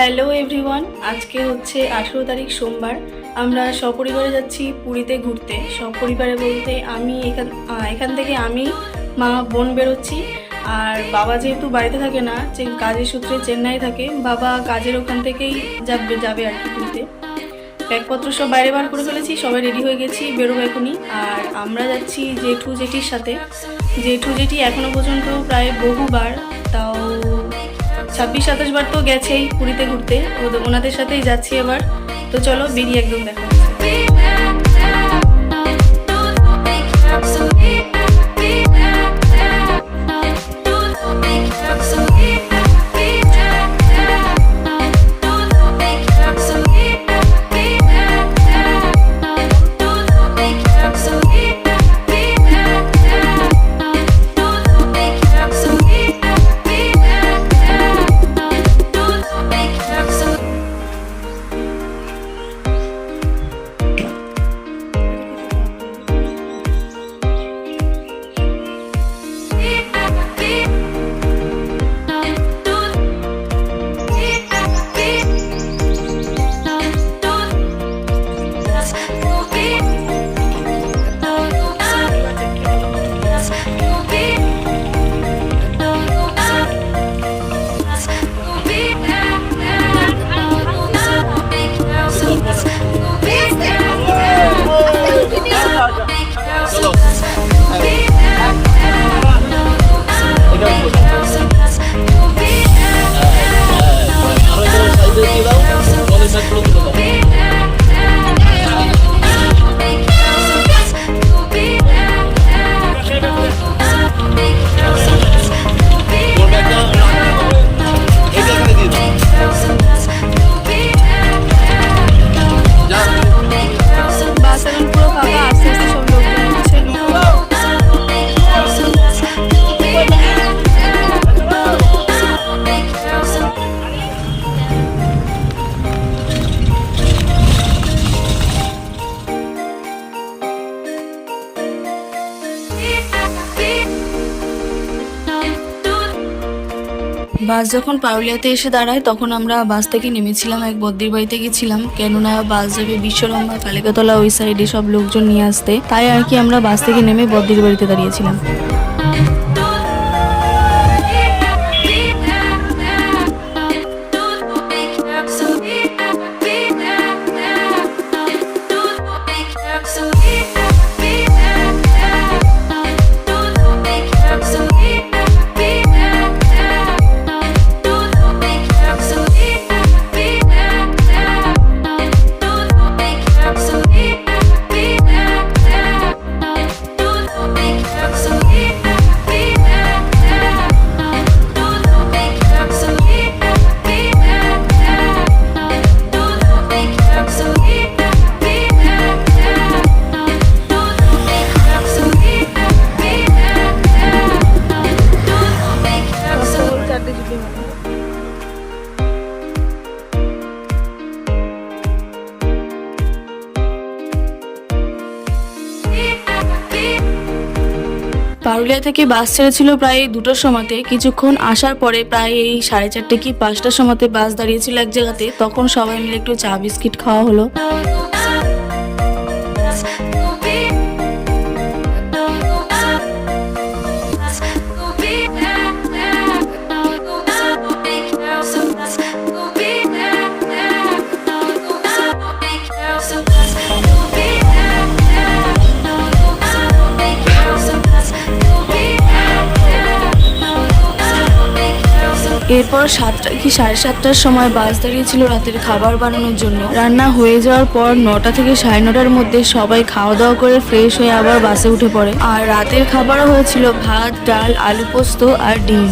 Hello everyone, আজকে হচ্ছে 18 তারিখ সোমবার। আমরা সপরিবারে যাচ্ছি পুরীতে ঘুরতে। সপরিবারে বলতে আমি এখান থেকে আমি, মা, বোন বেরোচ্ছি। আর বাবা যেহেতু বাড়িতে থাকে না, যে কাজের সূত্রে চেন্নাই থাকে, বাবা কাজের ওখান থেকেই যাবে আর কি পুরীতে। ব্যাগপত্র সব বাইরে বার করে ফেলেছি, সবাই রেডি হয়ে গেছি, বেরোবো এখনই। আর আমরা যাচ্ছি জেঠু জেঠির সাথে। জেঠু জেঠি এখনো পর্যন্ত প্রায় বহুবার, তাও 26-27 বার তো গেছেই পুরীতে ঘুরতে। ওনাদের সাথেই যাচ্ছি এবার। তো চলো বেরিয়ে একদম দেখা হচ্ছে। বাস যখন পারুলিয়াতে এসে দাঁড়ায় তখন আমরা বাস থেকে নেমেছিলাম, এক বদ্দির বাড়িতে গেছিলাম, কেননা বাস যাবে বিশ্বরম্ভা, কালিকাতলা ওই সাইডে সব লোকজন নিয়ে আসতে। তাই আর কি আমরা বাস থেকে নেমে বদ্দির বাড়িতে দাঁড়িয়েছিলাম। পারুলিয়া থেকে বাস ছেড়েছিল প্রায় 2টোর সময়তে। কিছুক্ষণ আসার পরে প্রায় এই 4:30 কি 5টার সময়তে বাস দাঁড়িয়েছিল এক জায়গাতে। তখন সবাই মিলে একটু চা বিস্কিট খাওয়া হলো। এরপর 7টা কি 7:30টার সময় বাস দাঁড়িয়েছিল রাতের খাবার বানানোর জন্য। রান্না হয়ে যাওয়ার পর 9টা থেকে 9:30টার মধ্যে সবাই খাওয়া দাওয়া করে ফ্রেশ হয়ে আবার বাসে উঠে পড়ে। আর রাতের খাবারও হয়েছিল ভাত, ডাল, আলু পোস্ত আর ডিম।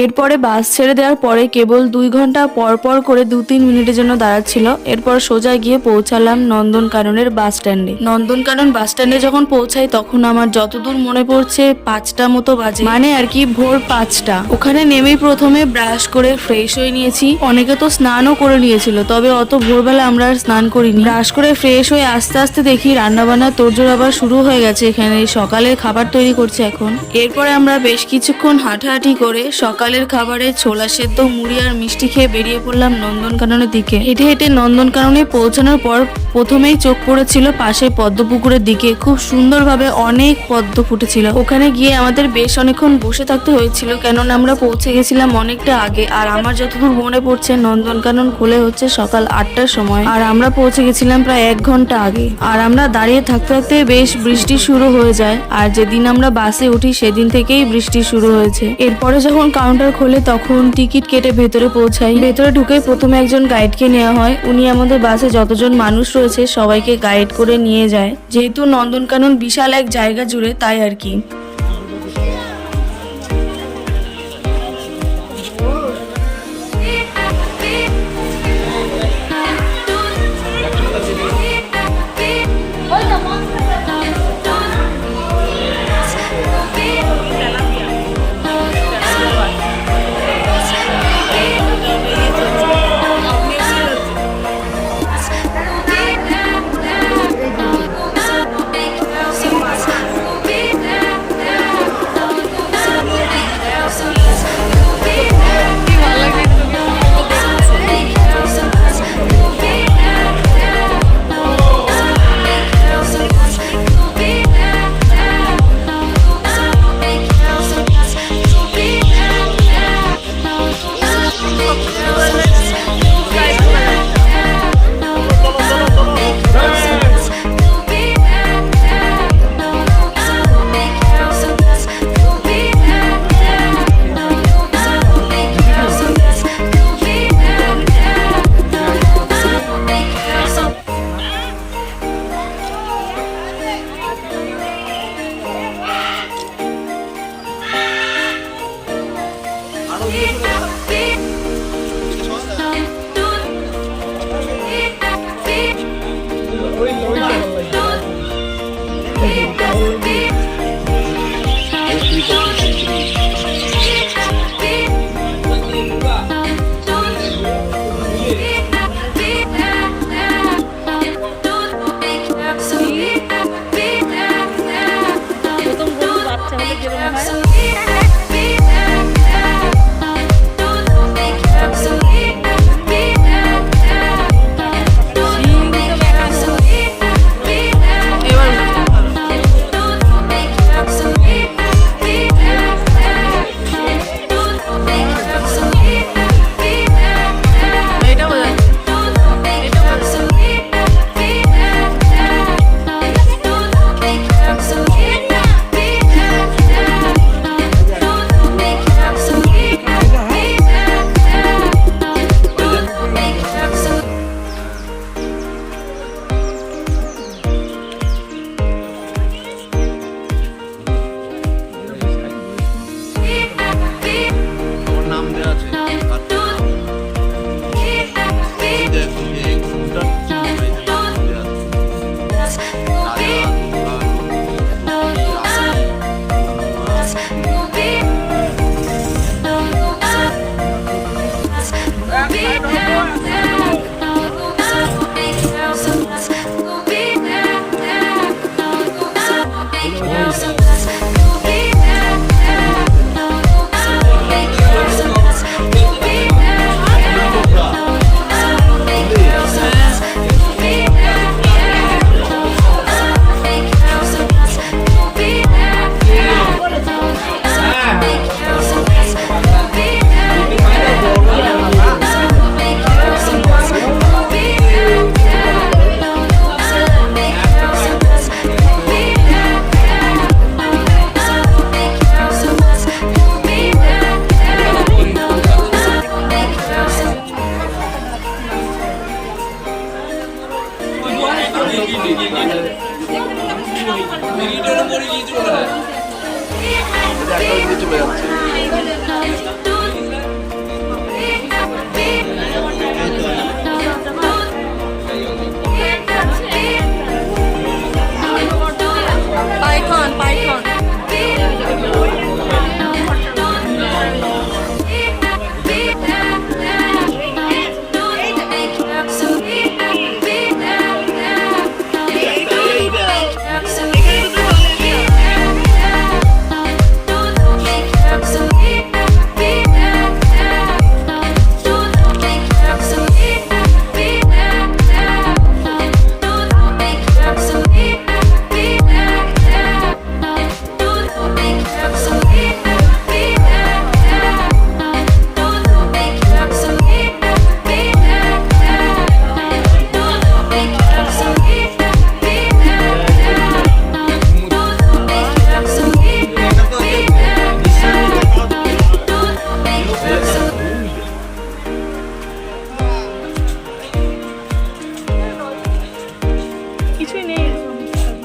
এরপরে বাস ছেড়ে দেওয়ার পরে কেবল 2 ঘন্টা পর পর করে 2-3 মিনিটের জন্য দাঁড়াচ্ছিল। এরপর সোজা গিয়ে পৌঁছালাম নন্দনকাননের বাস স্ট্যান্ডে। নন্দনকানন বাস স্ট্যান্ডে যখন পৌঁছাই তখন আমার যতদূর মনে পড়ছে 5টা মতো বাজে, মানে আর কি ভোর 5টা। ওখানে নেমেই প্রথমে ব্রাশ করে ফ্রেশ হয়ে নিয়েছি। অনেকে তো স্নানও করে নিয়েছিল, তবে অত ভোরবেলা আমরা আর স্নান করিনি। ব্রাশ করে ফ্রেশ হয়ে আস্তে আস্তে দেখি রান্নাবান্না তোড়জোড় আবার শুরু হয়ে গেছে। এখানে সকালের খাবার তৈরি করছে এখন। এরপরে আমরা বেশ কিছুক্ষণ হাঁটাহাঁটি করে সকালের খাবারে ছোলা সেদ্ধ, মুড়ি আর মিষ্টি খেয়ে বেরিয়ে পড়লাম নন্দনকাননের দিকে। হেঁটে হেঁটে নন্দনকাননে পৌঁছানোর পর প্রথমেই চোখ পড়েছিল পাশে পদ্মপুকুরের দিকে। খুব সুন্দরভাবে অনেক পদ্ম ফুটেছিল। ওখানে গিয়ে আমাদের বেশ অনেকক্ষণ বসে থাকতে হয়েছিল, কেননা আমরা পৌঁছে গেছিলাম অনেকটা আগে। আর আমার যতদূর মনে পড়ছে নন্দনকানন খুলে হচ্ছে সকাল 8টার সময়, আর আমরা পৌঁছে গেছিলাম প্রায় 1 ঘন্টা আগে। আর আমরা দাঁড়িয়ে থাকতে থাকতে বেশ বৃষ্টি শুরু হয়ে যায়। আর যেদিন আমরা বাসে উঠি সেদিন থেকেই বৃষ্টি শুরু হয়েছে। এরপরে যখন কাউন্টার খোলে তখন টিকিট কেটে ভেতরে পৌঁছাই। ভেতরে ঢুকে প্রথমে একজন গাইডকে নেওয়া হয়। উনি আমাদের বাসে যতজন মানুষ রয়েছে সবাইকে গাইড করে নিয়ে যায়। যেহেতু নন্দনকানন বিশাল এক জায়গা জুড়ে, তাই আর কি।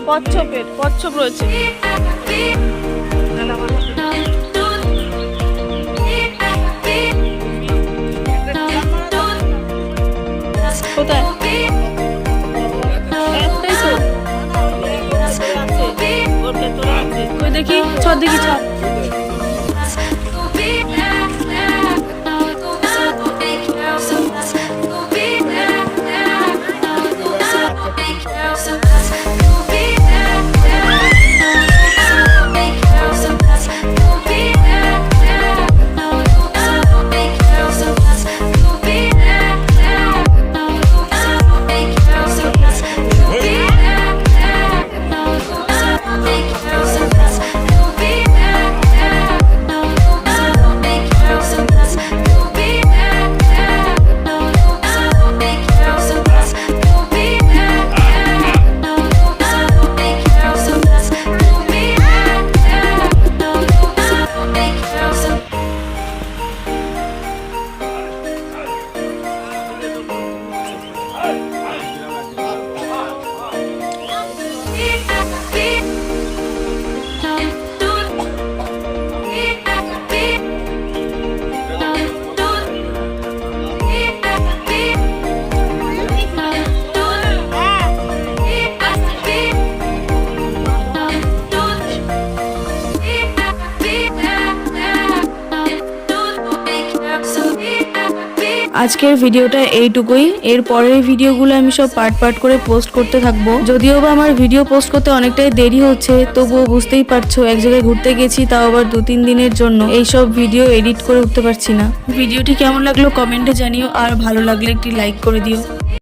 কচ্ছপ রয়েছে। কোথায়? ওই দেখি, ছড় দেখি, ছড়। আজকের ভিডিওটা এইটুকুই। এর পরের ভিডিওগুলো আমি সব পার্ট পার্ট করে পোস্ট করতে থাকবো। যদিও বা আমার ভিডিও পোস্ট করতে অনেকটাই দেরি হচ্ছে, তবুও বুঝতেই পারছো এক জায়গায় ঘুরতে গেছি, তাও আবার 2-3 দিনের জন্য এইসব ভিডিও এডিট করে উঠতে পারছি না। ভিডিওটি কেমন লাগলো কমেন্টে জানিও, আর ভালো লাগলে একটি লাইক করে দিও।